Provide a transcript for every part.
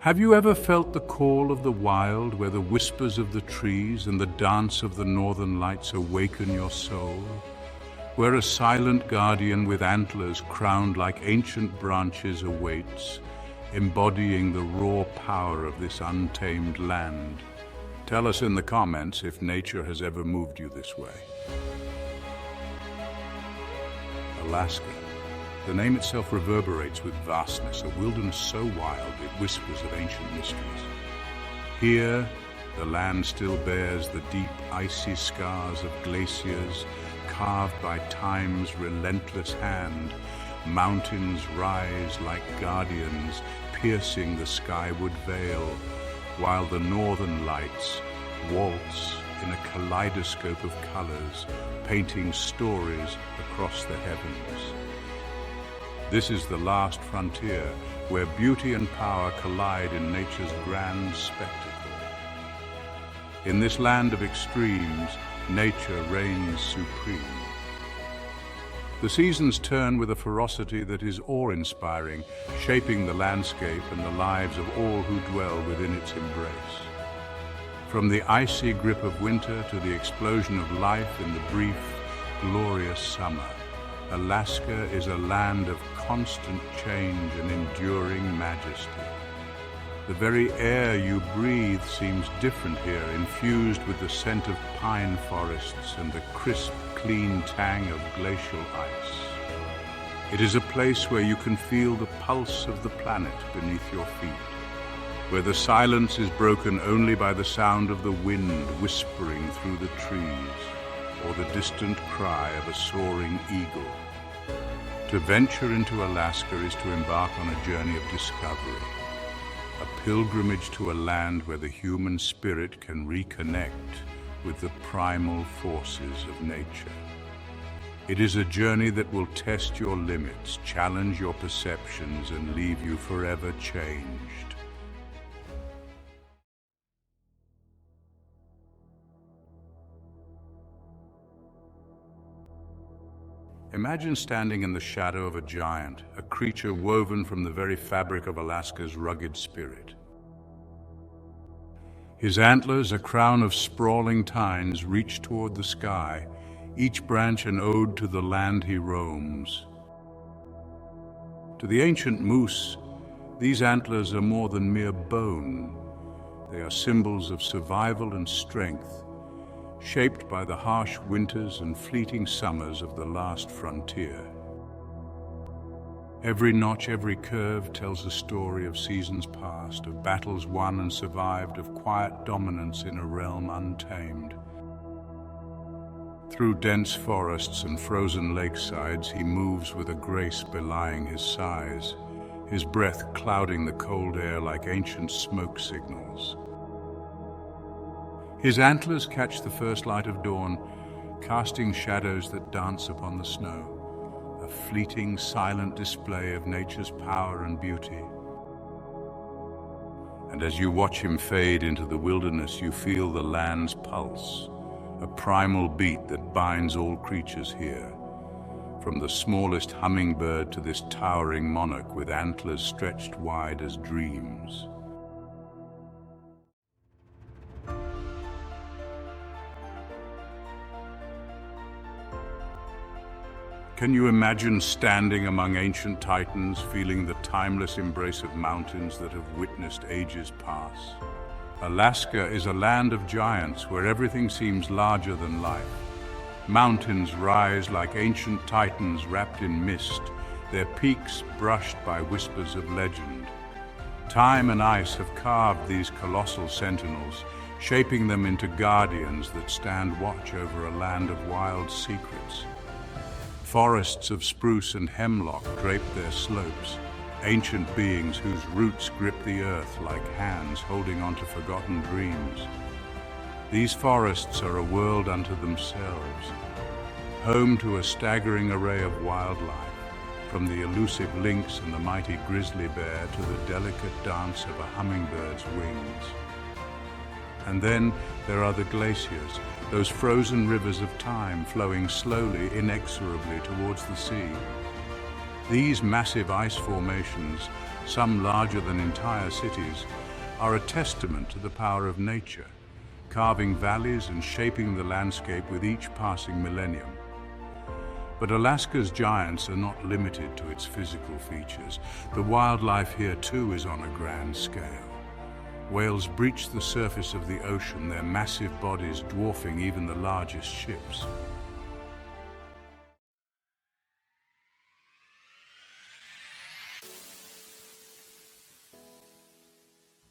Have you ever felt the call of the wild, where the whispers of the trees and the dance of the northern lights awaken your soul? Where a silent guardian with antlers crowned like ancient branches awaits, embodying the raw power of this untamed land? Tell us in the comments if nature has ever moved you this way. Alaska. The name itself reverberates with vastness, a wilderness so wild it whispers of ancient mysteries. Here, the land still bears the deep, icy scars of glaciers, carved by time's relentless hand. Mountains rise like guardians, piercing the skyward veil, while the northern lights waltz in a kaleidoscope of colors, painting stories across the heavens. This is the last frontier, where beauty and power collide in nature's grand spectacle. In this land of extremes, nature reigns supreme. The seasons turn with a ferocity that is awe-inspiring, shaping the landscape and the lives of all who dwell within its embrace. From the icy grip of winter to the explosion of life in the brief, glorious summer, Alaska is a land of constant change and enduring majesty. The very air you breathe seems different here, infused with the scent of pine forests and the crisp, clean tang of glacial ice. It is a place where you can feel the pulse of the planet beneath your feet, where the silence is broken only by the sound of the wind whispering through the trees, or the distant cry of a soaring eagle. To venture into Alaska is to embark on a journey of discovery, a pilgrimage to a land where the human spirit can reconnect with the primal forces of nature. It is a journey that will test your limits, challenge your perceptions, and leave you forever changed. Imagine standing in the shadow of a giant, a creature woven from the very fabric of Alaska's rugged spirit. His antlers, a crown of sprawling tines, reach toward the sky, each branch an ode to the land he roams. To the ancient moose, these antlers are more than mere bone. They are symbols of survival and strength, shaped by the harsh winters and fleeting summers of the last frontier. Every notch, every curve tells a story of seasons past, of battles won and survived, of quiet dominance in a realm untamed. Through dense forests and frozen lakesides, he moves with a grace belying his size, his breath clouding the cold air like ancient smoke signals. His antlers catch the first light of dawn, casting shadows that dance upon the snow, a fleeting, silent display of nature's power and beauty. And as you watch him fade into the wilderness, you feel the land's pulse, a primal beat that binds all creatures here, from the smallest hummingbird to this towering monarch with antlers stretched wide as dreams. Can you imagine standing among ancient titans, feeling the timeless embrace of mountains that have witnessed ages pass? Alaska is a land of giants where everything seems larger than life. Mountains rise like ancient titans wrapped in mist, their peaks brushed by whispers of legend. Time and ice have carved these colossal sentinels, shaping them into guardians that stand watch over a land of wild secrets. Forests of spruce and hemlock drape their slopes, ancient beings whose roots grip the earth like hands holding on to forgotten dreams. These forests are a world unto themselves, home to a staggering array of wildlife, from the elusive lynx and the mighty grizzly bear to the delicate dance of a hummingbird's wings. And then there are the glaciers, those frozen rivers of time flowing slowly, inexorably towards the sea. These massive ice formations, some larger than entire cities, are a testament to the power of nature, carving valleys and shaping the landscape with each passing millennium. But Alaska's giants are not limited to its physical features. The wildlife here too is on a grand scale. Whales breach the surface of the ocean, their massive bodies dwarfing even the largest ships.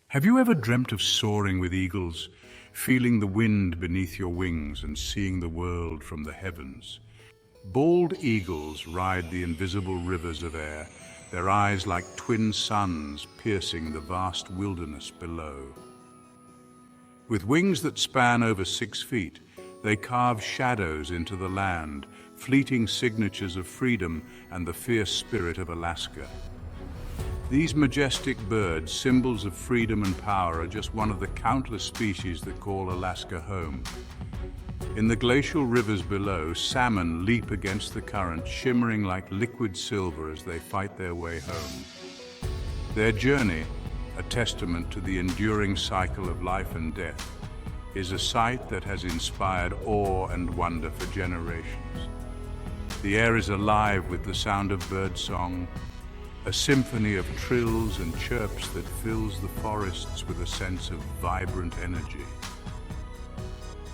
Have you ever dreamt of soaring with eagles, feeling the wind beneath your wings and seeing the world from the heavens? Bald eagles ride the invisible rivers of air, their eyes like twin suns piercing the vast wilderness below. With wings that span over 6 feet, they carve shadows into the land, fleeting signatures of freedom and the fierce spirit of Alaska. These majestic birds, symbols of freedom and power, are just one of the countless species that call Alaska home. In the glacial rivers below, salmon leap against the current, shimmering like liquid silver as they fight their way home. Their journey, a testament to the enduring cycle of life and death, is a sight that has inspired awe and wonder for generations. The air is alive with the sound of birdsong, a symphony of trills and chirps that fills the forests with a sense of vibrant energy.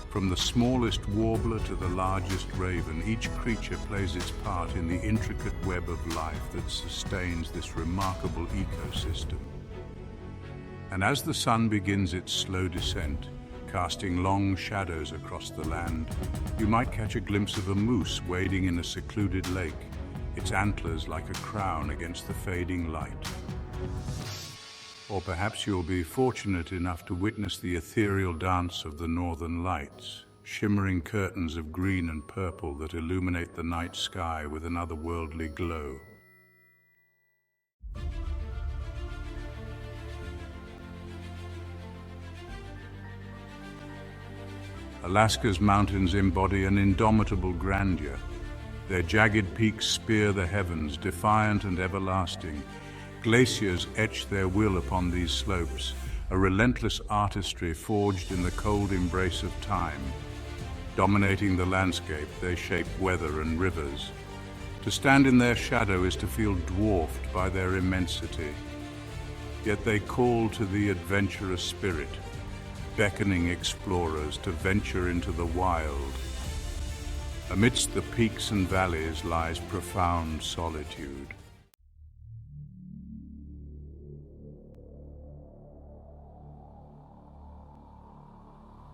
From the smallest warbler to the largest raven, each creature plays its part in the intricate web of life that sustains this remarkable ecosystem. And as the sun begins its slow descent, casting long shadows across the land, you might catch a glimpse of a moose wading in a secluded lake, its antlers like a crown against the fading light. Or perhaps you'll be fortunate enough to witness the ethereal dance of the northern lights, shimmering curtains of green and purple that illuminate the night sky with an otherworldly glow. Alaska's mountains embody an indomitable grandeur. Their jagged peaks spear the heavens, defiant and everlasting. Glaciers etch their will upon these slopes, a relentless artistry forged in the cold embrace of time. Dominating the landscape, they shape weather and rivers. To stand in their shadow is to feel dwarfed by their immensity. Yet they call to the adventurous spirit, beckoning explorers to venture into the wild. Amidst the peaks and valleys lies profound solitude.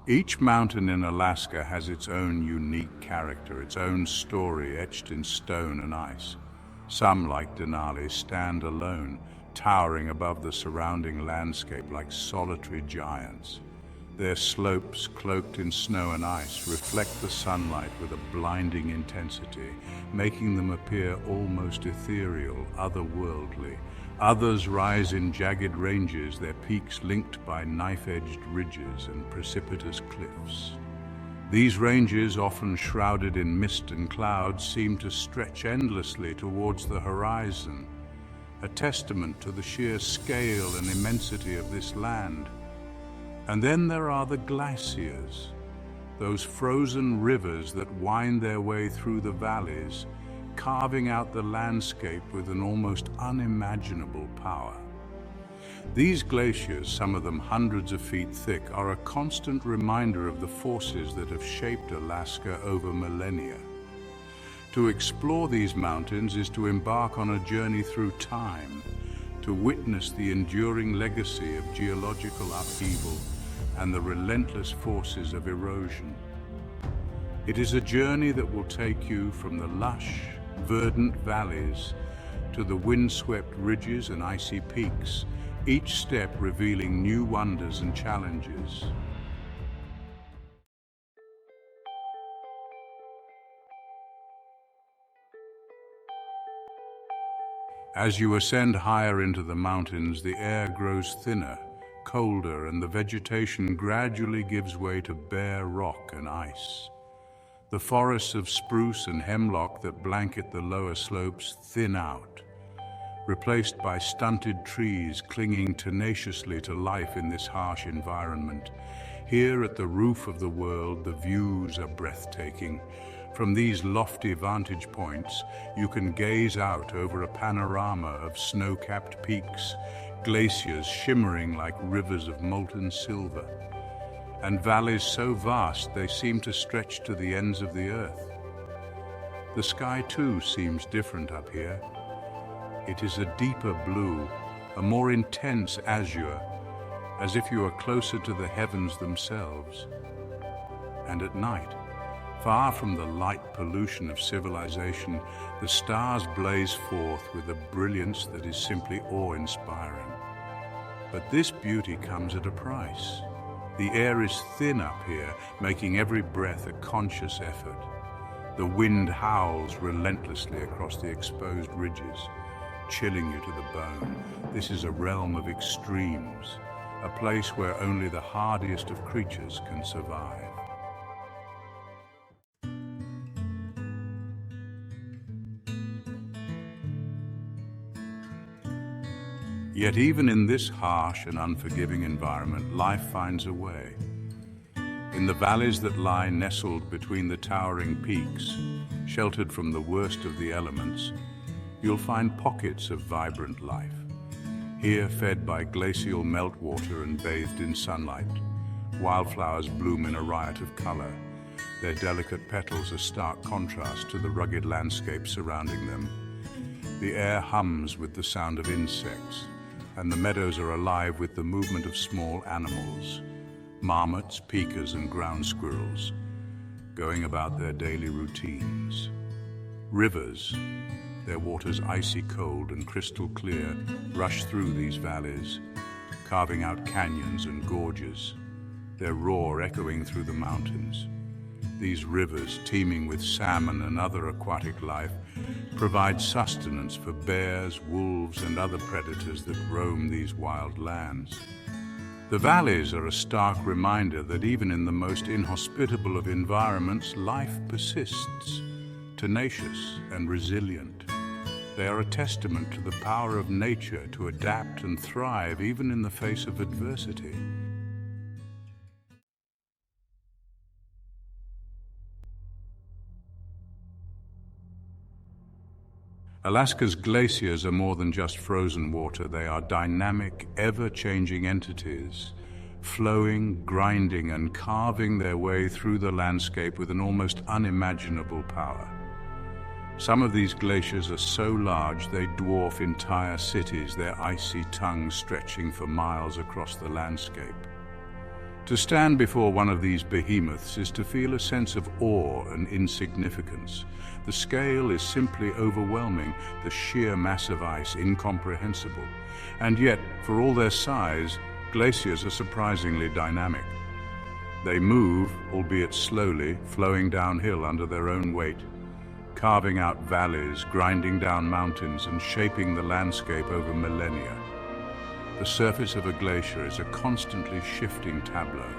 Each mountain in Alaska has its own unique character, its own story etched in stone and ice. Some, like Denali, stand alone, towering above the surrounding landscape like solitary giants. Their slopes, cloaked in snow and ice, reflect the sunlight with a blinding intensity, making them appear almost ethereal, otherworldly. Others rise in jagged ranges, their peaks linked by knife-edged ridges and precipitous cliffs. These ranges, often shrouded in mist and clouds, seem to stretch endlessly towards the horizon, a testament to the sheer scale and immensity of this land. And then there are the glaciers, those frozen rivers that wind their way through the valleys, carving out the landscape with an almost unimaginable power. These glaciers, some of them hundreds of feet thick, are a constant reminder of the forces that have shaped Alaska over millennia. To explore these mountains is to embark on a journey through time, to witness the enduring legacy of geological upheaval and the relentless forces of erosion. It is a journey that will take you from the lush, verdant valleys to the windswept ridges and icy peaks, each step revealing new wonders and challenges. As you ascend higher into the mountains, the air grows thinner, colder, and the vegetation gradually gives way to bare rock and ice. The forests of spruce and hemlock that blanket the lower slopes thin out, replaced by stunted trees clinging tenaciously to life in this harsh environment. Here at the roof of the world, the views are breathtaking. From these lofty vantage points, you can gaze out over a panorama of snow-capped peaks, glaciers shimmering like rivers of molten silver, and valleys so vast they seem to stretch to the ends of the earth. The sky too seems different up here. It is a deeper blue, a more intense azure, as if you are closer to the heavens themselves. And at night, far from the light pollution of civilization, the stars blaze forth with a brilliance that is simply awe-inspiring. But this beauty comes at a price. The air is thin up here, making every breath a conscious effort. The wind howls relentlessly across the exposed ridges, chilling you to the bone. This is a realm of extremes, a place where only the hardiest of creatures can survive. Yet even in this harsh and unforgiving environment, life finds a way. In the valleys that lie nestled between the towering peaks, sheltered from the worst of the elements, you'll find pockets of vibrant life. Here, fed by glacial meltwater and bathed in sunlight, wildflowers bloom in a riot of color, their delicate petals a stark contrast to the rugged landscape surrounding them. The air hums with the sound of insects, and the meadows are alive with the movement of small animals, marmots, pikas, and ground squirrels, going about their daily routines. Rivers, their waters icy cold and crystal clear, rush through these valleys, carving out canyons and gorges, their roar echoing through the mountains. These rivers, teeming with salmon and other aquatic life, provide sustenance for bears, wolves, and other predators that roam these wild lands. The valleys are a stark reminder that even in the most inhospitable of environments, life persists, tenacious and resilient. They are a testament to the power of nature to adapt and thrive even in the face of adversity. Alaska's glaciers are more than just frozen water. They are dynamic, ever-changing entities, flowing, grinding, and carving their way through the landscape with an almost unimaginable power. Some of these glaciers are so large they dwarf entire cities, their icy tongues stretching for miles across the landscape. To stand before one of these behemoths is to feel a sense of awe and insignificance. The scale is simply overwhelming, the sheer mass of ice incomprehensible. And yet, for all their size, glaciers are surprisingly dynamic. They move, albeit slowly, flowing downhill under their own weight, carving out valleys, grinding down mountains, and shaping the landscape over millennia. The surface of a glacier is a constantly shifting tableau.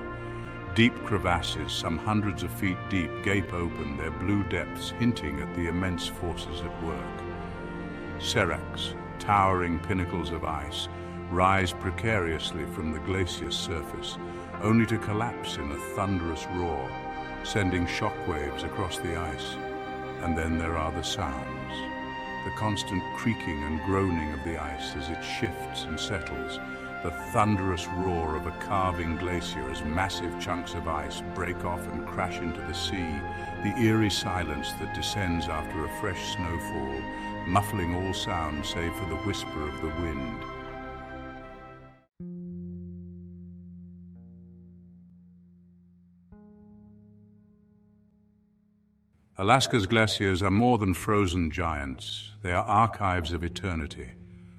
Deep crevasses, some hundreds of feet deep, gape open, their blue depths hinting at the immense forces at work. Seracs, towering pinnacles of ice, rise precariously from the glacier's surface, only to collapse in a thunderous roar, sending shockwaves across the ice. And then there are the sounds. The constant creaking and groaning of the ice as it shifts and settles, the thunderous roar of a calving glacier as massive chunks of ice break off and crash into the sea, the eerie silence that descends after a fresh snowfall, muffling all sound save for the whisper of the wind. Alaska's glaciers are more than frozen giants. They are archives of eternity,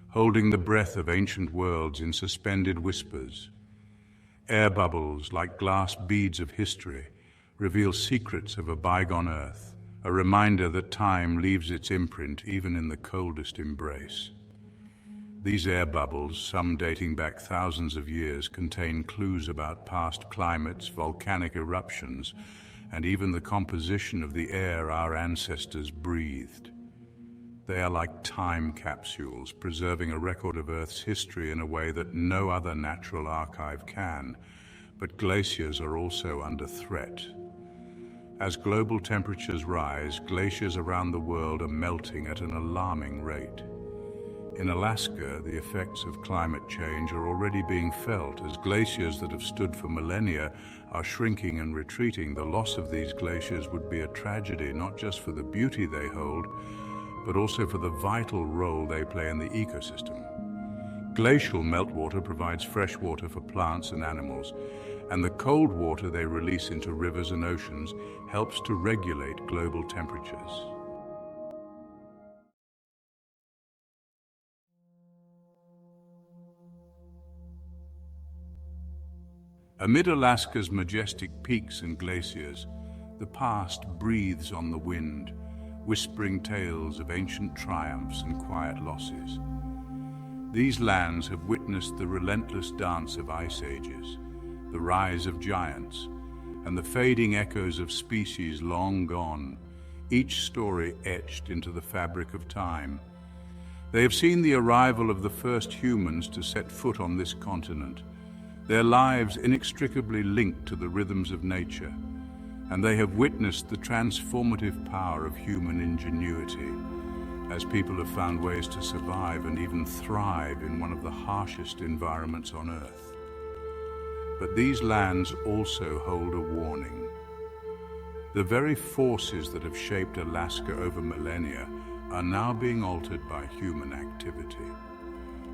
holding the breath of ancient worlds in suspended whispers. Air bubbles, like glass beads of history, reveal secrets of a bygone earth, a reminder that time leaves its imprint even in the coldest embrace. These air bubbles, some dating back thousands of years, contain clues about past climates, volcanic eruptions, and even the composition of the air our ancestors breathed. They are like time capsules, preserving a record of Earth's history in a way that no other natural archive can. But glaciers are also under threat. As global temperatures rise, glaciers around the world are melting at an alarming rate. In Alaska, the effects of climate change are already being felt as glaciers that have stood for millennia are shrinking and retreating. The loss of these glaciers would be a tragedy, not just for the beauty they hold, but also for the vital role they play in the ecosystem. Glacial meltwater provides fresh water for plants and animals, and the cold water they release into rivers and oceans helps to regulate global temperatures. Amid Alaska's majestic peaks and glaciers, the past breathes on the wind, whispering tales of ancient triumphs and quiet losses. These lands have witnessed the relentless dance of ice ages, the rise of giants, and the fading echoes of species long gone, each story etched into the fabric of time. They have seen the arrival of the first humans to set foot on this continent, their lives inextricably linked to the rhythms of nature, and they have witnessed the transformative power of human ingenuity, as people have found ways to survive and even thrive in one of the harshest environments on Earth. But these lands also hold a warning. The very forces that have shaped Alaska over millennia are now being altered by human activity.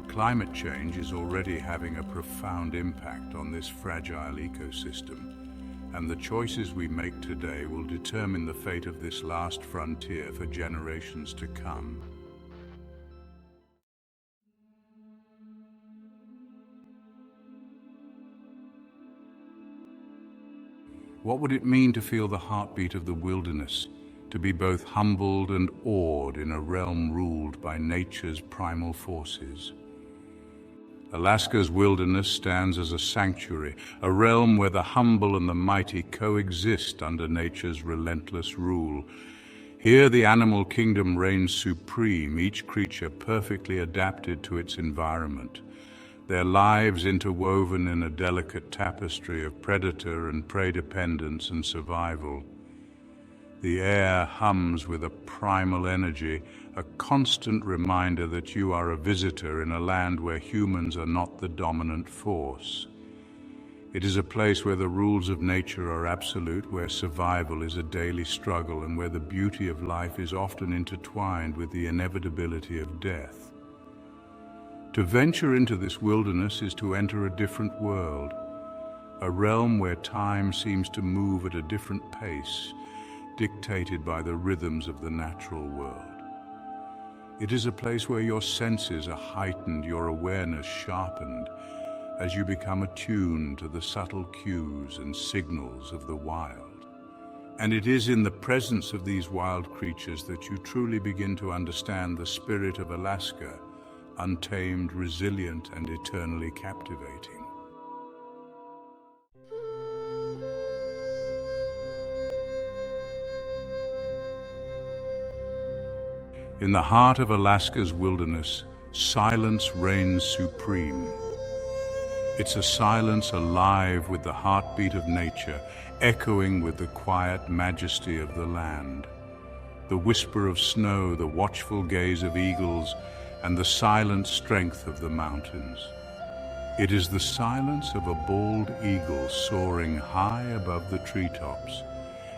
Climate change is already having a profound impact on this fragile ecosystem, and the choices we make today will determine the fate of this last frontier for generations to come. What would it mean to feel the heartbeat of the wilderness, to be both humbled and awed in a realm ruled by nature's primal forces? Alaska's wilderness stands as a sanctuary, a realm where the humble and the mighty coexist under nature's relentless rule. Here the animal kingdom reigns supreme, each creature perfectly adapted to its environment, their lives interwoven in a delicate tapestry of predator and prey dependence and survival. The air hums with a primal energy, a constant reminder that you are a visitor in a land where humans are not the dominant force. It is a place where the rules of nature are absolute, where survival is a daily struggle, and where the beauty of life is often intertwined with the inevitability of death. To venture into this wilderness is to enter a different world, a realm where time seems to move at a different pace, dictated by the rhythms of the natural world. It is a place where your senses are heightened, your awareness sharpened, as you become attuned to the subtle cues and signals of the wild. And it is in the presence of these wild creatures that you truly begin to understand the spirit of Alaska, untamed, resilient, and eternally captivating. In the heart of Alaska's wilderness, silence reigns supreme. It's a silence alive with the heartbeat of nature, echoing with the quiet majesty of the land. The whisper of snow, the watchful gaze of eagles, and the silent strength of the mountains. It is the silence of a bald eagle soaring high above the treetops,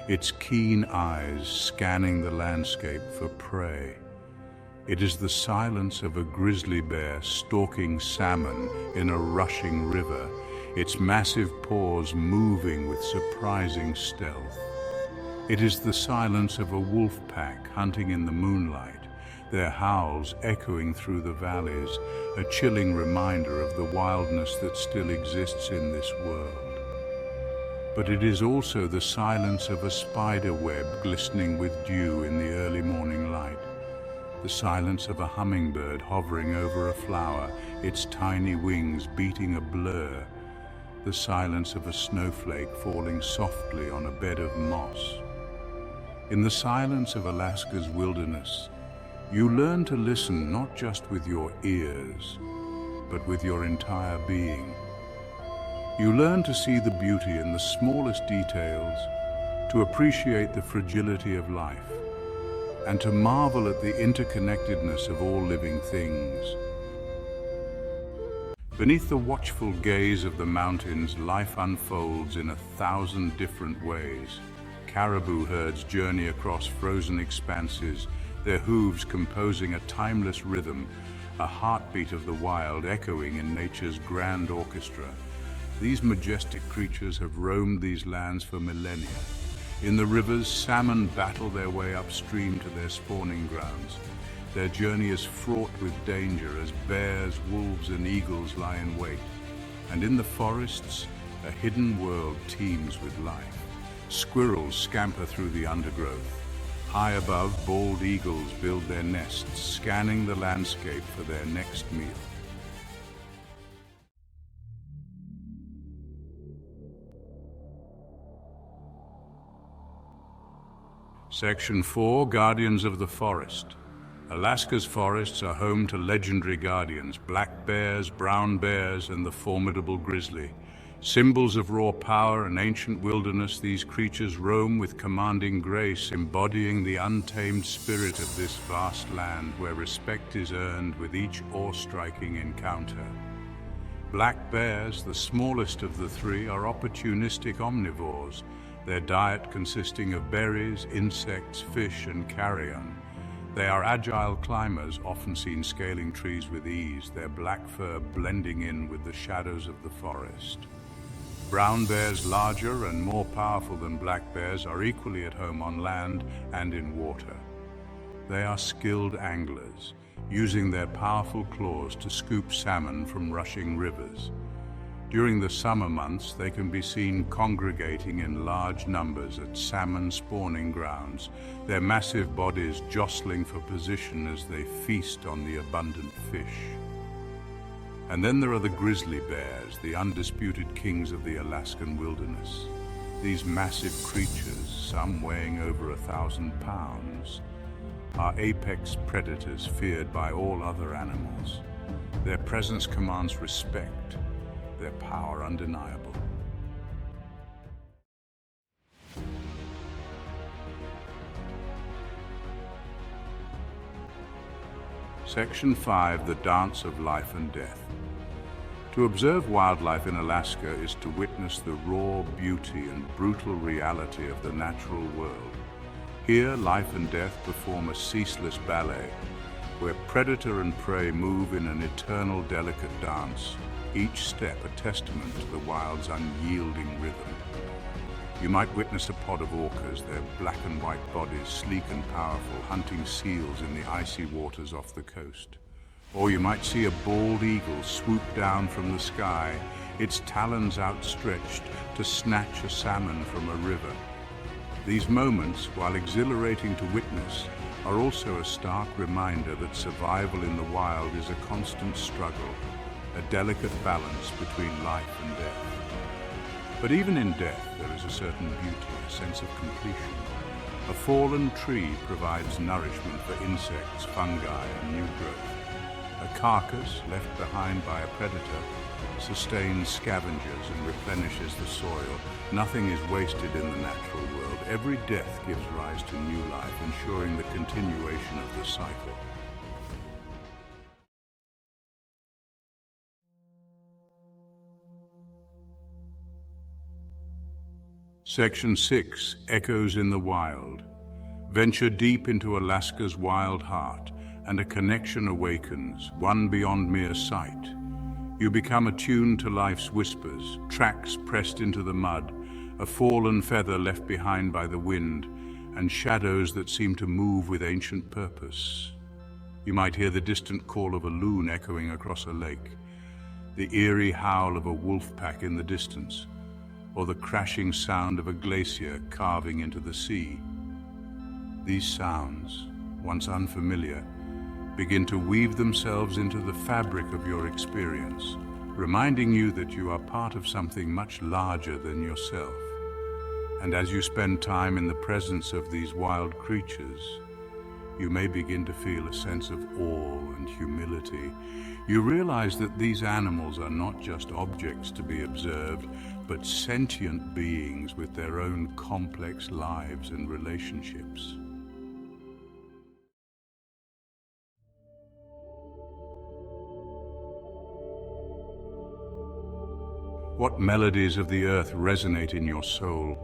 its keen eyes scanning the landscape for prey. It is the silence of a grizzly bear stalking salmon in a rushing river, its massive paws moving with surprising stealth. It is the silence of a wolf pack hunting in the moonlight, their howls echoing through the valleys, a chilling reminder of the wildness that still exists in this world. But it is also the silence of a spider web glistening with dew in the early morning light, the silence of a hummingbird hovering over a flower, its tiny wings beating a blur, the silence of a snowflake falling softly on a bed of moss. In the silence of Alaska's wilderness, You learn to listen not just with your ears, but with your entire being. You learn to see the beauty in the smallest details, to appreciate the fragility of life, and to marvel at the interconnectedness of all living things. Beneath the watchful gaze of the mountains, life unfolds in 1,000 different ways. Caribou herds journey across frozen expanses, their hooves composing a timeless rhythm, a heartbeat of the wild echoing in nature's grand orchestra. These majestic creatures have roamed these lands for millennia. In the rivers, salmon battle their way upstream to their spawning grounds. Their journey is fraught with danger as bears, wolves, and eagles lie in wait. And in the forests, a hidden world teems with life. Squirrels scamper through the undergrowth. High above, bald eagles build their nests, scanning the landscape for their next meal. Section 4, Guardians of the Forest. Alaska's forests are home to legendary guardians, black bears, brown bears, and the formidable grizzly. Symbols of raw power and ancient wilderness, these creatures roam with commanding grace, embodying the untamed spirit of this vast land where respect is earned with each awe-striking encounter. Black bears, the smallest of the three, are opportunistic omnivores, their diet consisting of berries, insects, fish, and carrion. They are agile climbers, often seen scaling trees with ease, their black fur blending in with the shadows of the forest. Brown bears, larger and more powerful than black bears, are equally at home on land and in water. They are skilled anglers, using their powerful claws to scoop salmon from rushing rivers. During the summer months, they can be seen congregating in large numbers at salmon spawning grounds, their massive bodies jostling for position as they feast on the abundant fish. And then there are the grizzly bears, the undisputed kings of the Alaskan wilderness. These massive creatures, some weighing over 1,000 pounds, are apex predators feared by all other animals. Their presence commands respect, their power undeniable. Section 5, the Dance of Life and Death. To observe wildlife in Alaska is to witness the raw beauty and brutal reality of the natural world. Here, life and death perform a ceaseless ballet, where predator and prey move in an eternal delicate dance, each step a testament to the wild's unyielding rhythm. You might witness a pod of orcas, their black and white bodies sleek and powerful, hunting seals in the icy waters off the coast. Or you might see a bald eagle swoop down from the sky, its talons outstretched to snatch a salmon from a river. These moments, while exhilarating to witness, are also a stark reminder that survival in the wild is a constant struggle, a delicate balance between life and death. But even in death, there is a certain beauty, a sense of completion. A fallen tree provides nourishment for insects, fungi, and new growth. A carcass left behind by a predator sustains scavengers and replenishes the soil. Nothing is wasted in the natural world. Every death gives rise to new life, ensuring the continuation of the cycle. Section 6, Echoes in the Wild. Venture deep into Alaska's wild heart, and a connection awakens, one beyond mere sight. You become attuned to life's whispers, tracks pressed into the mud, a fallen feather left behind by the wind, and shadows that seem to move with ancient purpose. You might hear the distant call of a loon echoing across a lake, the eerie howl of a wolf pack in the distance, or the crashing sound of a glacier carving into the sea. These sounds, once unfamiliar, begin to weave themselves into the fabric of your experience, reminding you that you are part of something much larger than yourself. And as you spend time in the presence of these wild creatures, you may begin to feel a sense of awe and humility. You realize that these animals are not just objects to be observed, but sentient beings with their own complex lives and relationships. What melodies of the earth resonate in your soul?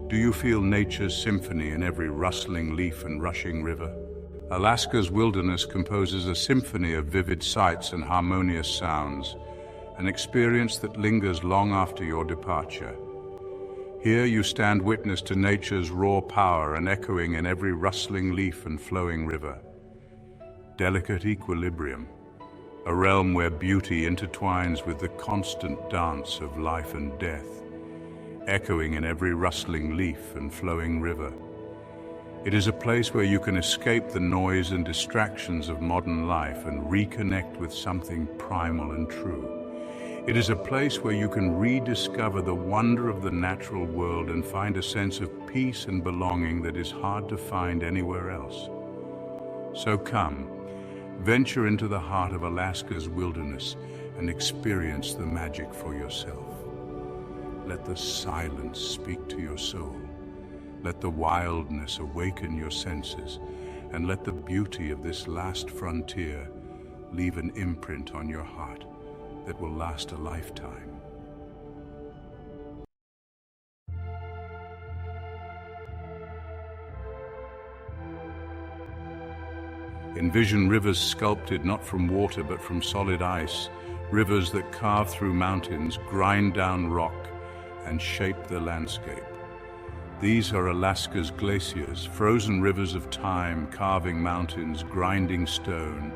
Do you feel nature's symphony in every rustling leaf and rushing river? Alaska's wilderness composes a symphony of vivid sights and harmonious sounds, an experience that lingers long after your departure. Here you stand witness to nature's raw power and echoing in every rustling leaf and flowing river. Delicate equilibrium, a realm where beauty intertwines with the constant dance of life and death, echoing in every rustling leaf and flowing river. It is a place where you can escape the noise and distractions of modern life and reconnect with something primal and true. It is a place where you can rediscover the wonder of the natural world and find a sense of peace and belonging that is hard to find anywhere else. So come, venture into the heart of Alaska's wilderness and experience the magic for yourself. Let the silence speak to your soul. Let the wildness awaken your senses, and let the beauty of this last frontier leave an imprint on your heart that will last a lifetime. Envision rivers sculpted not from water but from solid ice, rivers that carve through mountains, grind down rock, and shape the landscape. These are Alaska's glaciers, frozen rivers of time, carving mountains, grinding stone,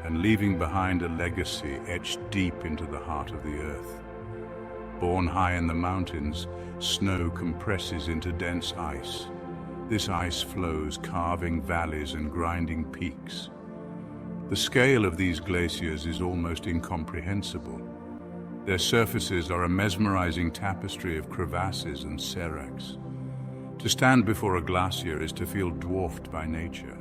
and leaving behind a legacy etched deep into the heart of the earth. Born high in the mountains, snow compresses into dense ice. This ice flows, carving valleys and grinding peaks. The scale of these glaciers is almost incomprehensible. Their surfaces are a mesmerizing tapestry of crevasses and seracs. To stand before a glacier is to feel dwarfed by nature.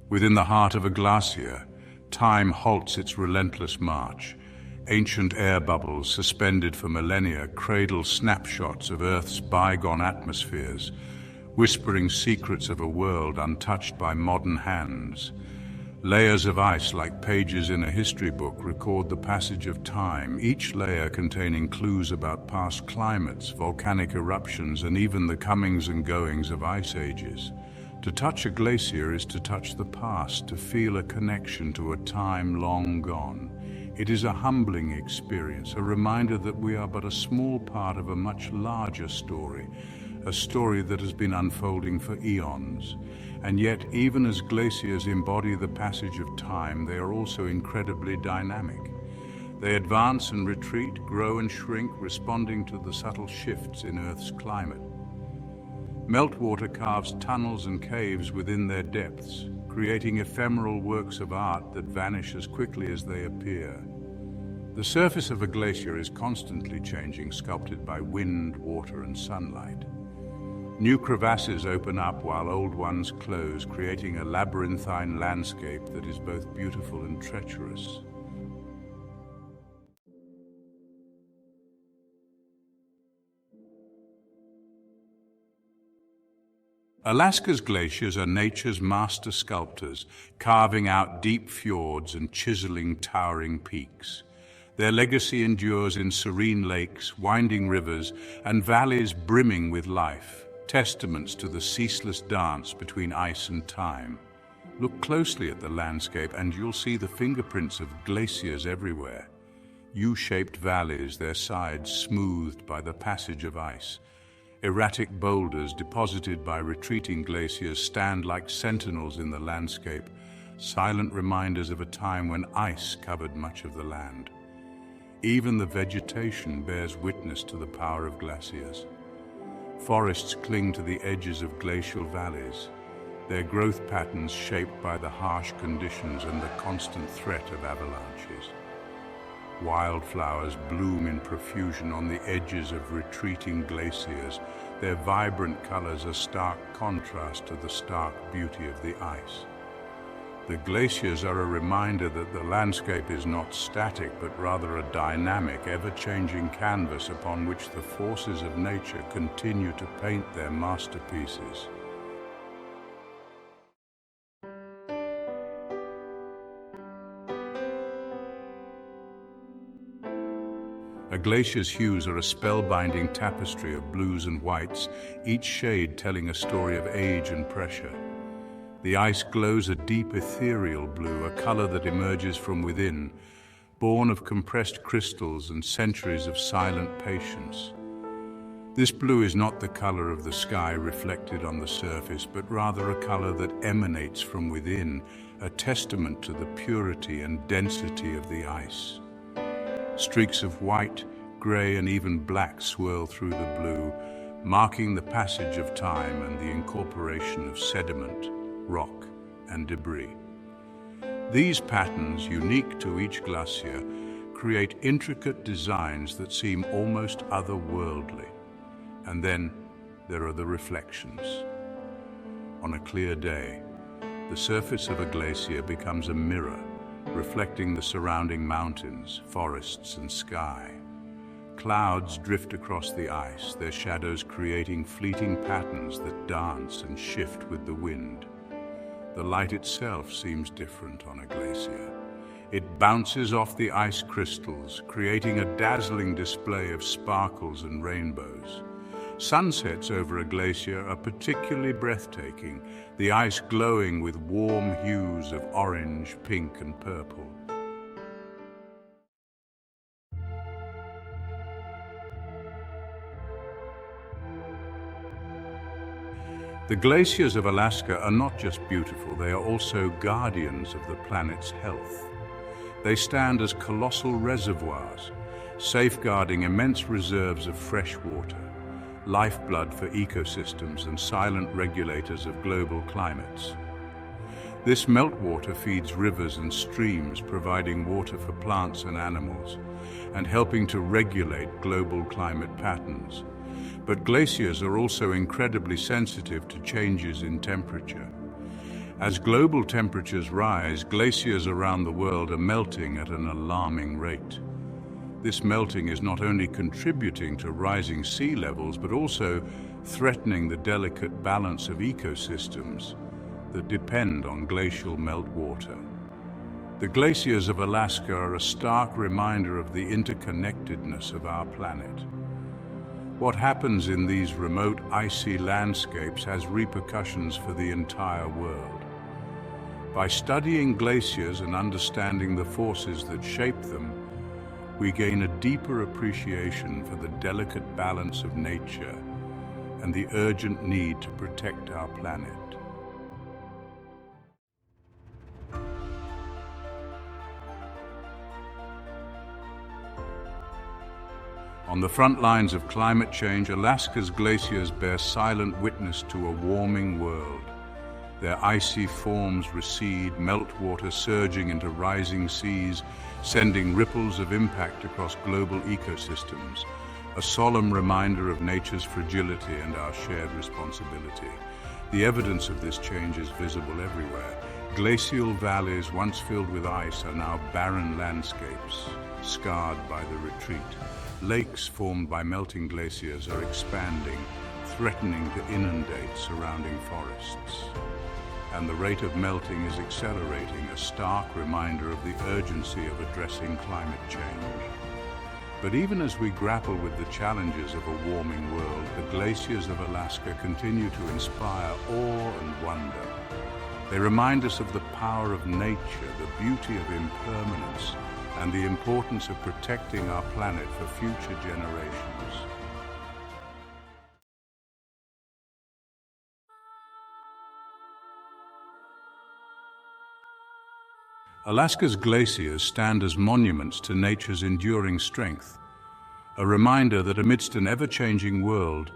Within the heart of a glacier, time halts its relentless march. Ancient air bubbles suspended for millennia cradle snapshots of Earth's bygone atmospheres, whispering secrets of a world untouched by modern hands. Layers of ice, like pages in a history book, record the passage of time, each layer containing clues about past climates, volcanic eruptions, and even the comings and goings of ice ages. To touch a glacier is to touch the past, to feel a connection to a time long gone. It is a humbling experience, a reminder that we are but a small part of a much larger story, a story that has been unfolding for eons. And yet, even as glaciers embody the passage of time, they are also incredibly dynamic. They advance and retreat, grow and shrink, responding to the subtle shifts in Earth's climate. Meltwater carves tunnels and caves within their depths, creating ephemeral works of art that vanish as quickly as they appear. The surface of a glacier is constantly changing, sculpted by wind, water, and sunlight. New crevasses open up while old ones close, creating a labyrinthine landscape that is both beautiful and treacherous. Alaska's glaciers are nature's master sculptors, carving out deep fjords and chiseling towering peaks. Their legacy endures in serene lakes, winding rivers, and valleys brimming with life, testaments to the ceaseless dance between ice and time. Look closely at the landscape and you'll see the fingerprints of glaciers everywhere. U-shaped valleys, their sides smoothed by the passage of ice. Erratic boulders deposited by retreating glaciers stand like sentinels in the landscape, silent reminders of a time when ice covered much of the land. Even the vegetation bears witness to the power of glaciers. Forests cling to the edges of glacial valleys, their growth patterns shaped by the harsh conditions and the constant threat of avalanches. Wildflowers bloom in profusion on the edges of retreating glaciers. Their vibrant colors are stark contrast to the stark beauty of the ice. The glaciers are a reminder that the landscape is not static, but rather a dynamic, ever-changing canvas upon which the forces of nature continue to paint their masterpieces. A glacier's hues are a spellbinding tapestry of blues and whites, each shade telling a story of age and pressure. The ice glows a deep ethereal blue, a color that emerges from within, born of compressed crystals and centuries of silent patience. This blue is not the color of the sky reflected on the surface, but rather a color that emanates from within, a testament to the purity and density of the ice. Streaks of white, gray, and even black swirl through the blue, marking the passage of time and the incorporation of sediment, rock, and debris. These patterns, unique to each glacier, create intricate designs that seem almost otherworldly. And then there are the reflections. On a clear day, the surface of a glacier becomes a mirror, reflecting the surrounding mountains, forests, and sky. Clouds drift across the ice, their shadows creating fleeting patterns that dance and shift with the wind. The light itself seems different on a glacier. It bounces off the ice crystals, creating a dazzling display of sparkles and rainbows. Sunsets over a glacier are particularly breathtaking, the ice glowing with warm hues of orange, pink, and purple. The glaciers of Alaska are not just beautiful, they are also guardians of the planet's health. They stand as colossal reservoirs, safeguarding immense reserves of fresh water, lifeblood for ecosystems and silent regulators of global climates. This meltwater feeds rivers and streams, providing water for plants and animals, and helping to regulate global climate patterns. But glaciers are also incredibly sensitive to changes in temperature. As global temperatures rise, glaciers around the world are melting at an alarming rate. This melting is not only contributing to rising sea levels, but also threatening the delicate balance of ecosystems that depend on glacial meltwater. The glaciers of Alaska are a stark reminder of the interconnectedness of our planet. What happens in these remote, icy landscapes has repercussions for the entire world. By studying glaciers and understanding the forces that shape them, we gain a deeper appreciation for the delicate balance of nature and the urgent need to protect our planet. On the front lines of climate change, Alaska's glaciers bear silent witness to a warming world. Their icy forms recede, meltwater surging into rising seas, sending ripples of impact across global ecosystems, a solemn reminder of nature's fragility and our shared responsibility. The evidence of this change is visible everywhere. Glacial valleys once filled with ice are now barren landscapes, scarred by the retreat. Lakes formed by melting glaciers are expanding, threatening to inundate surrounding forests. And the rate of melting is accelerating, a stark reminder of the urgency of addressing climate change. But even as we grapple with the challenges of a warming world, the glaciers of Alaska continue to inspire awe and wonder. They remind us of the power of nature, the beauty of impermanence, and the importance of protecting our planet for future generations. Alaska's glaciers stand as monuments to nature's enduring strength, a reminder that amidst an ever-changing world,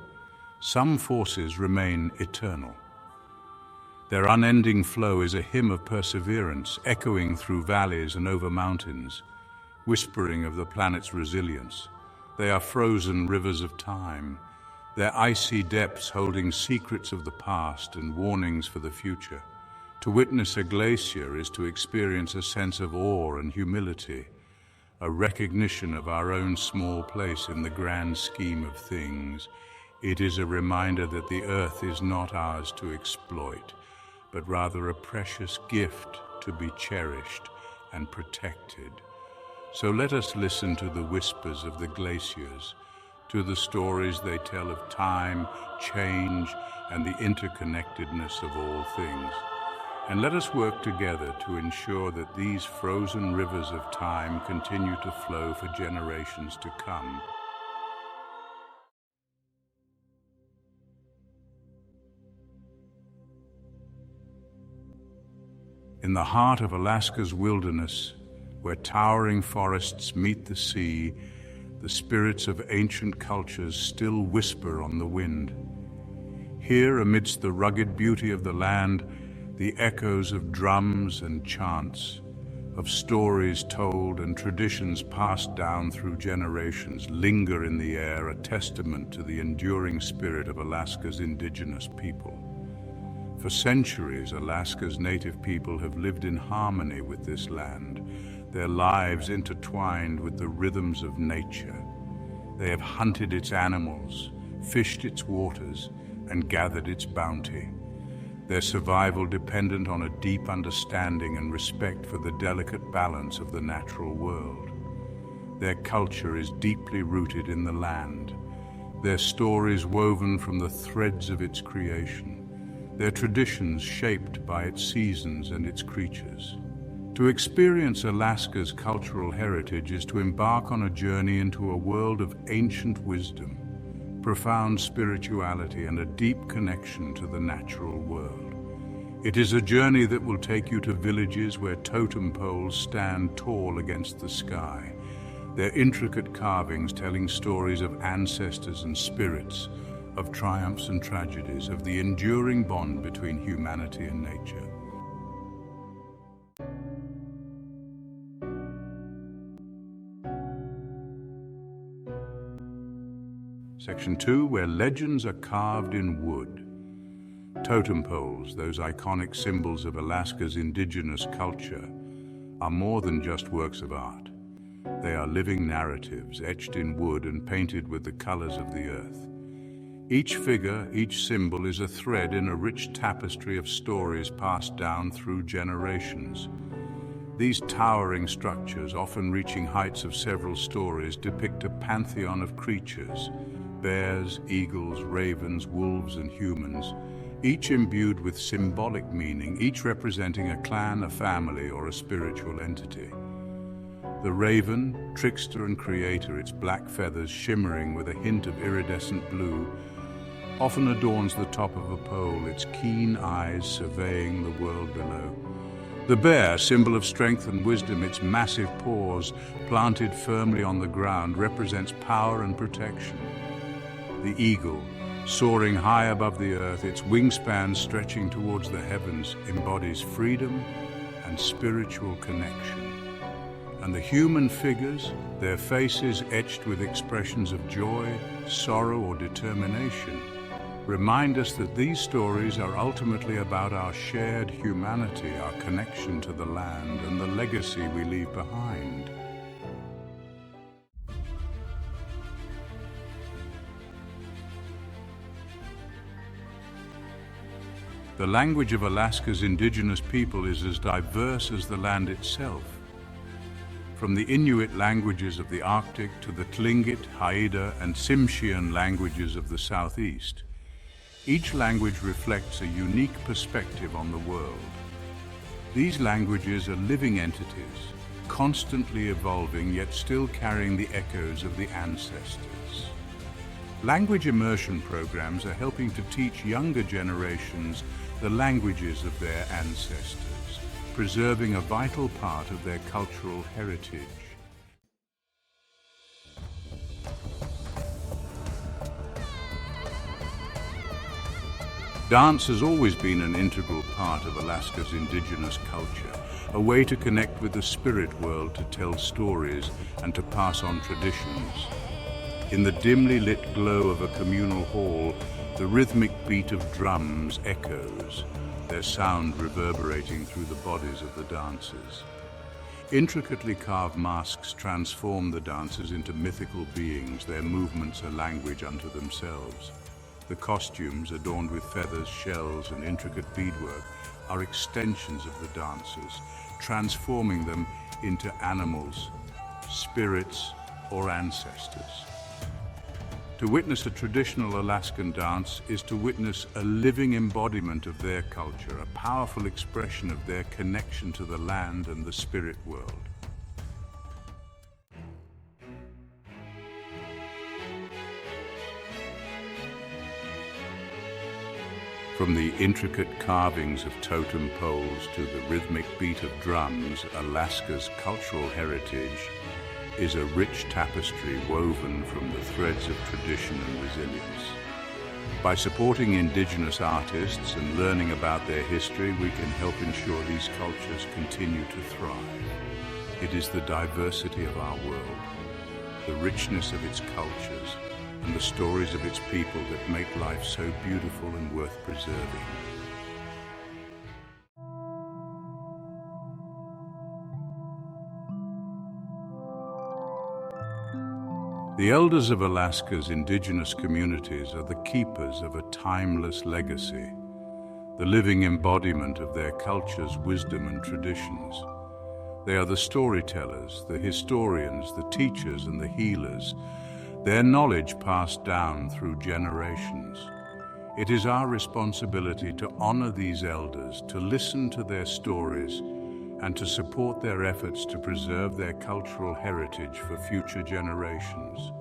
some forces remain eternal. Their unending flow is a hymn of perseverance, echoing through valleys and over mountains, whispering of the planet's resilience. They are frozen rivers of time, their icy depths holding secrets of the past and warnings for the future. To witness a glacier is to experience a sense of awe and humility, a recognition of our own small place in the grand scheme of things. It is a reminder that the earth is not ours to exploit, but rather a precious gift to be cherished and protected. So let us listen to the whispers of the glaciers, to the stories they tell of time, change, and the interconnectedness of all things. And let us work together to ensure that these frozen rivers of time continue to flow for generations to come. In the heart of Alaska's wilderness, where towering forests meet the sea, the spirits of ancient cultures still whisper on the wind. Here, amidst the rugged beauty of the land, the echoes of drums and chants, of stories told and traditions passed down through generations, linger in the air, a testament to the enduring spirit of Alaska's indigenous people. For centuries, Alaska's native people have lived in harmony with this land, their lives intertwined with the rhythms of nature. They have hunted its animals, fished its waters, and gathered its bounty. Their survival dependent on a deep understanding and respect for the delicate balance of the natural world. Their culture is deeply rooted in the land, their stories woven from the threads of its creation, their traditions shaped by its seasons and its creatures. To experience Alaska's cultural heritage is to embark on a journey into a world of ancient wisdom, profound spirituality, and a deep connection to the natural world. It is a journey that will take you to villages where totem poles stand tall against the sky, their intricate carvings telling stories of ancestors and spirits, of triumphs and tragedies, of the enduring bond between humanity and nature. Section 2, where legends are carved in wood. Totem poles, those iconic symbols of Alaska's indigenous culture, are more than just works of art. They are living narratives etched in wood and painted with the colors of the earth. Each figure, each symbol is a thread in a rich tapestry of stories passed down through generations. These towering structures, often reaching heights of several stories, depict a pantheon of creatures: bears, eagles, ravens, wolves, and humans, each imbued with symbolic meaning, each representing a clan, a family, or a spiritual entity. The raven, trickster and creator, its black feathers shimmering with a hint of iridescent blue, often adorns the top of a pole, its keen eyes surveying the world below. The bear, symbol of strength and wisdom, its massive paws planted firmly on the ground, represents power and protection. The eagle, soaring high above the earth, its wingspan stretching towards the heavens, embodies freedom and spiritual connection. And the human figures, their faces etched with expressions of joy, sorrow, or determination, remind us that these stories are ultimately about our shared humanity, our connection to the land, and the legacy we leave behind. The language of Alaska's indigenous people is as diverse as the land itself. From the Inuit languages of the Arctic to the Tlingit, Haida, and Tsimshian languages of the southeast, each language reflects a unique perspective on the world. These languages are living entities, constantly evolving yet still carrying the echoes of the ancestors. Language immersion programs are helping to teach younger generations the languages of their ancestors, preserving a vital part of their cultural heritage. Dance has always been an integral part of Alaska's indigenous culture, a way to connect with the spirit world, to tell stories and to pass on traditions. In the dimly lit glow of a communal hall, the rhythmic beat of drums echoes, their sound reverberating through the bodies of the dancers. Intricately carved masks transform the dancers into mythical beings, their movements a language unto themselves. The costumes, adorned with feathers, shells, and intricate beadwork, are extensions of the dancers, transforming them into animals, spirits, or ancestors. To witness a traditional Alaskan dance is to witness a living embodiment of their culture, a powerful expression of their connection to the land and the spirit world. From the intricate carvings of totem poles to the rhythmic beat of drums, Alaska's cultural heritage is a rich tapestry woven from the threads of tradition and resilience. By supporting indigenous artists and learning about their history, we can help ensure these cultures continue to thrive. It is the diversity of our world, the richness of its cultures, and the stories of its people that make life so beautiful and worth preserving. The elders of Alaska's indigenous communities are the keepers of a timeless legacy, the living embodiment of their culture's wisdom and traditions. They are the storytellers, the historians, the teachers, and the healers, their knowledge passed down through generations. It is our responsibility to honor these elders, to listen to their stories, and to support their efforts to preserve their cultural heritage for future generations.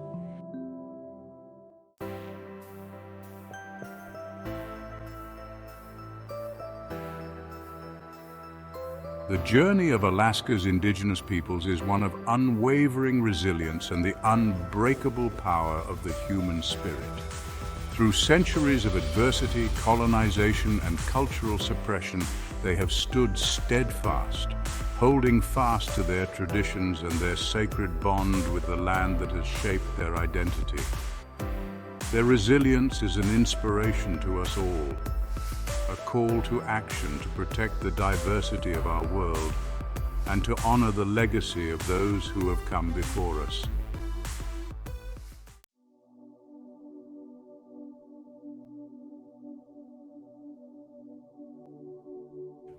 The journey of Alaska's indigenous peoples is one of unwavering resilience and the unbreakable power of the human spirit. Through centuries of adversity, colonization, and cultural suppression, they have stood steadfast, holding fast to their traditions and their sacred bond with the land that has shaped their identity. Their resilience is an inspiration to us all, a call to action to protect the diversity of our world and to honor the legacy of those who have come before us.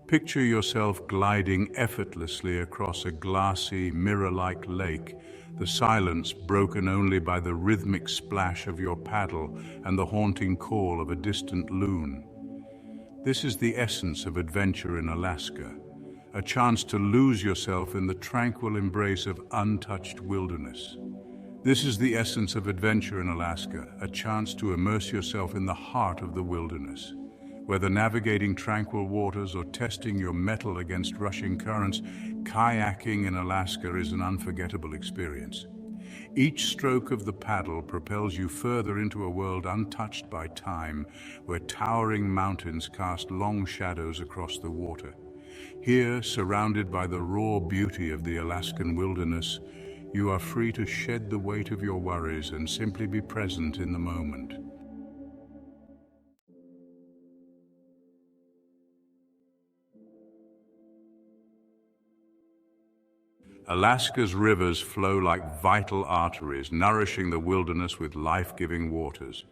Picture yourself gliding effortlessly across a glassy, mirror-like lake, the silence broken only by the rhythmic splash of your paddle and the haunting call of a distant loon. This is the essence of adventure in Alaska, a chance to lose yourself in the tranquil embrace of untouched wilderness. This is the essence of adventure in Alaska, a chance to immerse yourself in the heart of the wilderness. Whether navigating tranquil waters or testing your mettle against rushing currents, kayaking in Alaska is an unforgettable experience. Each stroke of the paddle propels you further into a world untouched by time, where towering mountains cast long shadows across the water. Here, surrounded by the raw beauty of the Alaskan wilderness, you are free to shed the weight of your worries and simply be present in the moment. Alaska's rivers flow like vital arteries, nourishing the wilderness with life-giving waters.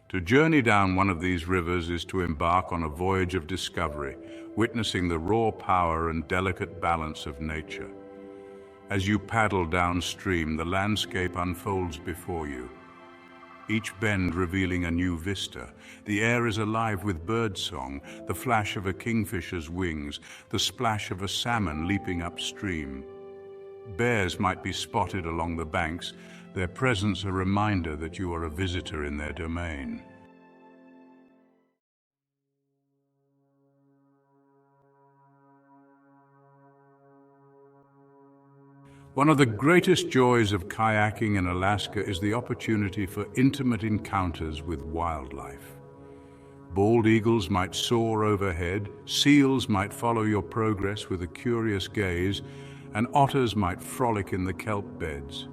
To journey down one of these rivers is to embark on a voyage of discovery, witnessing the raw power and delicate balance of nature. As you paddle downstream, the landscape unfolds before you, each bend revealing a new vista. The air is alive with birdsong, the flash of a kingfisher's wings, the splash of a salmon leaping upstream. Bears might be spotted along the banks, their presence a reminder that you are a visitor in their domain. One of the greatest joys of kayaking in Alaska is the opportunity for intimate encounters with wildlife. Bald eagles might soar overhead, seals might follow your progress with a curious gaze, and otters might frolic in the kelp beds.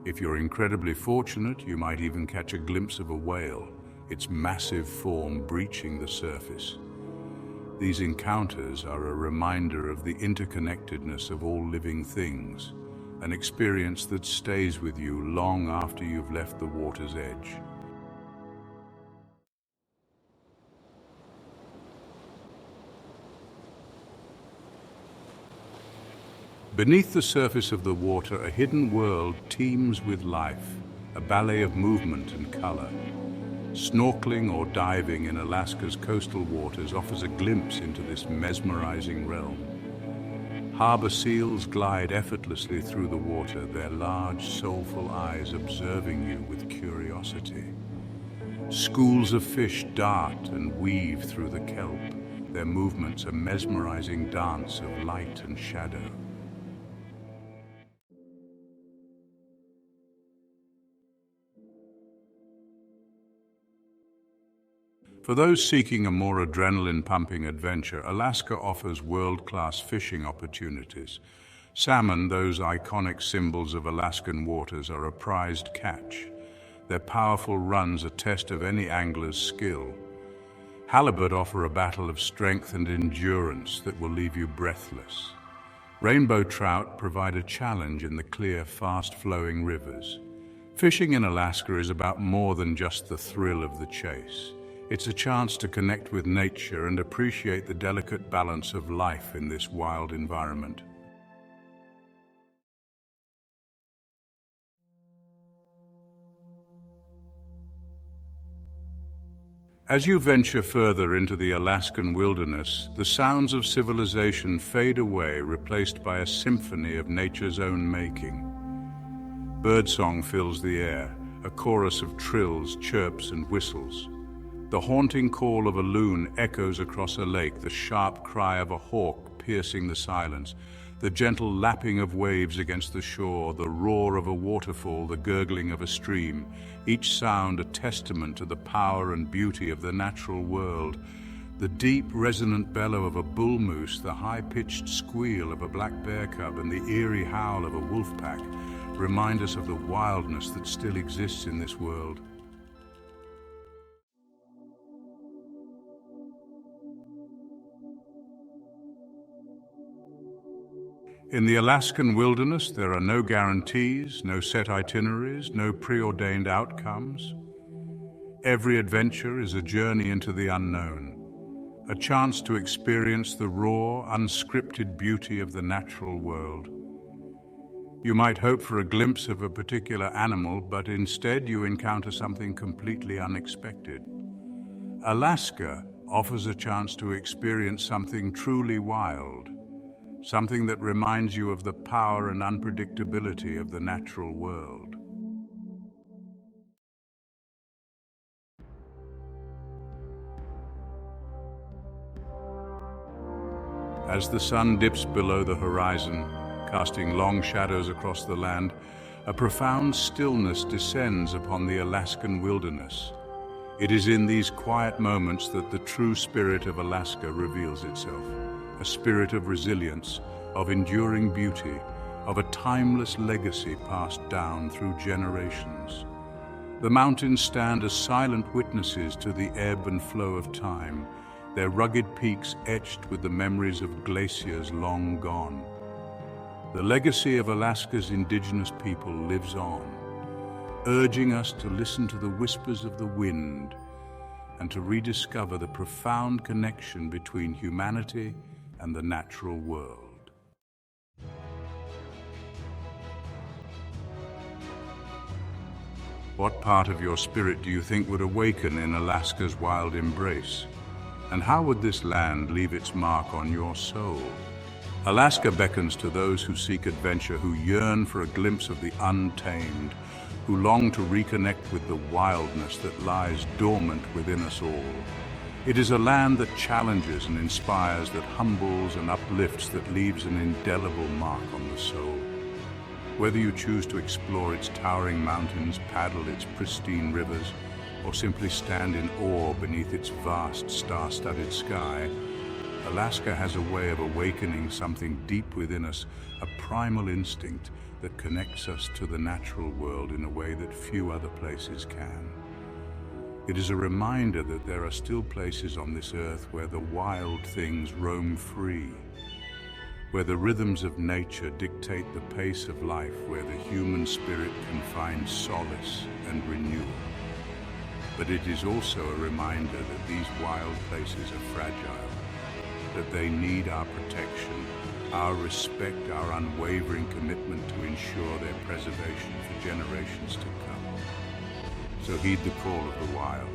If you're incredibly fortunate, you might even catch a glimpse of a whale, its massive form breaching the surface. These encounters are a reminder of the interconnectedness of all living things, an experience that stays with you long after you've left the water's edge. Beneath the surface of the water, a hidden world teems with life, a ballet of movement and color. Snorkeling or diving in Alaska's coastal waters offers a glimpse into this mesmerizing realm. Harbor seals glide effortlessly through the water, their large, soulful eyes observing you with curiosity. Schools of fish dart and weave through the kelp, their movements a mesmerizing dance of light and shadow. For those seeking a more adrenaline-pumping adventure, Alaska offers world-class fishing opportunities. Salmon, those iconic symbols of Alaskan waters, are a prized catch. Their powerful runs a test of any angler's skill. Halibut offer a battle of strength and endurance that will leave you breathless. Rainbow trout provide a challenge in the clear, fast-flowing rivers. Fishing in Alaska is about more than just the thrill of the chase. It's a chance to connect with nature and appreciate the delicate balance of life in this wild environment. As you venture further into the Alaskan wilderness, the sounds of civilization fade away, replaced by a symphony of nature's own making. Birdsong fills the air, a chorus of trills, chirps, and whistles. The haunting call of a loon echoes across a lake, the sharp cry of a hawk piercing the silence, the gentle lapping of waves against the shore, the roar of a waterfall, the gurgling of a stream, each sound a testament to the power and beauty of the natural world. The deep, resonant bellow of a bull moose, the high-pitched squeal of a black bear cub, and the eerie howl of a wolf pack remind us of the wildness that still exists in this world. In the Alaskan wilderness, there are no guarantees, no set itineraries, no preordained outcomes. Every adventure is a journey into the unknown, a chance to experience the raw, unscripted beauty of the natural world. You might hope for a glimpse of a particular animal, but instead you encounter something completely unexpected. Alaska offers a chance to experience something truly wild. Something that reminds you of the power and unpredictability of the natural world. As the sun dips below the horizon, casting long shadows across the land, a profound stillness descends upon the Alaskan wilderness. It is in these quiet moments that the true spirit of Alaska reveals itself. A spirit of resilience, of enduring beauty, of a timeless legacy passed down through generations. The mountains stand as silent witnesses to the ebb and flow of time, their rugged peaks etched with the memories of glaciers long gone. The legacy of Alaska's indigenous people lives on, urging us to listen to the whispers of the wind and to rediscover the profound connection between humanity and the natural world. What part of your spirit do you think would awaken in Alaska's wild embrace? And how would this land leave its mark on your soul? Alaska beckons to those who seek adventure, who yearn for a glimpse of the untamed, who long to reconnect with the wildness that lies dormant within us all. It is a land that challenges and inspires, that humbles and uplifts, that leaves an indelible mark on the soul. Whether you choose to explore its towering mountains, paddle its pristine rivers, or simply stand in awe beneath its vast star-studded sky, Alaska has a way of awakening something deep within us, a primal instinct that connects us to the natural world in a way that few other places can. It is a reminder that there are still places on this earth where the wild things roam free, where the rhythms of nature dictate the pace of life, where the human spirit can find solace and renewal. But it is also a reminder that these wild places are fragile, that they need our protection, our respect, our unwavering commitment to ensure their preservation for generations to come. So heed the call of the wild.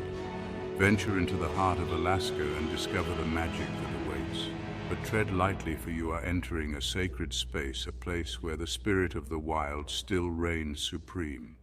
Venture into the heart of Alaska and discover the magic that awaits. But tread lightly, for you are entering a sacred space, a place where the spirit of the wild still reigns supreme.